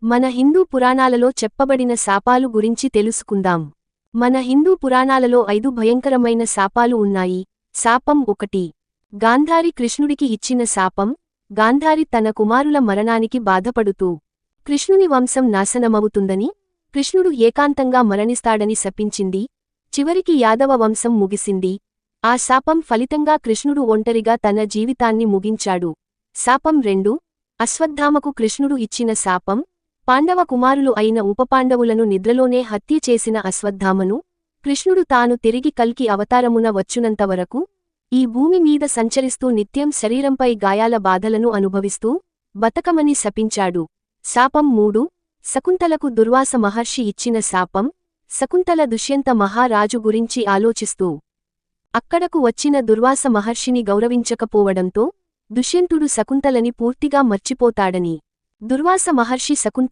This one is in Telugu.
మన హిందూ పురాణాలలో చెప్పబడిన శాపాలు గురించి తెలుసుకుందాం. మన హిందూ పురాణాలలో 5 భయంకరమైన శాపాలు ఉన్నాయి. శాపం 1. గాంధారి కృష్ణుడికి ఇచ్చిన శాపం. గాంధారి తన కుమారుల మరణానికి బాధపడుతూ కృష్ణుని వంశం నాశనమవుతుందని, కృష్ణుడు ఏకాంతంగా మరణిస్తాడని శపించింది. చివరికి యాదవ వంశం ముగిసింది. ఆ శాపం ఫలితంగా కృష్ణుడు ఒంటరిగా తన జీవితాన్ని ముగించాడు. శాపం 2. అశ్వత్థామకు కృష్ణుడు ఇచ్చిన శాపం. పాండవ కుమారులు అయిన ఉపపాండవులను నిద్రలోనే హత్య చేసిన అశ్వత్థామను, కృష్ణుడు తాను తిరిగి కల్కి అవతారమున వచ్చునంతవరకు ఈ భూమి మీద సంచరిస్తూ నిత్యం శరీరంపై గాయాల బాధలను అనుభవిస్తూ బతకమని శపించాడు. శాపం 3. శకుంతలకు దుర్వాస మహర్షి ఇచ్చిన శాపం. శకుంతల దుష్యంత మహారాజు గురించి ఆలోచిస్తూ అక్కడకు వచ్చిన దుర్వాస మహర్షిని గౌరవించకపోవడంతో దుష్యంతుడు శకుంతలని పూర్తిగా మర్చిపోతాడని. దుర్వాస మహర్షి శకుంతల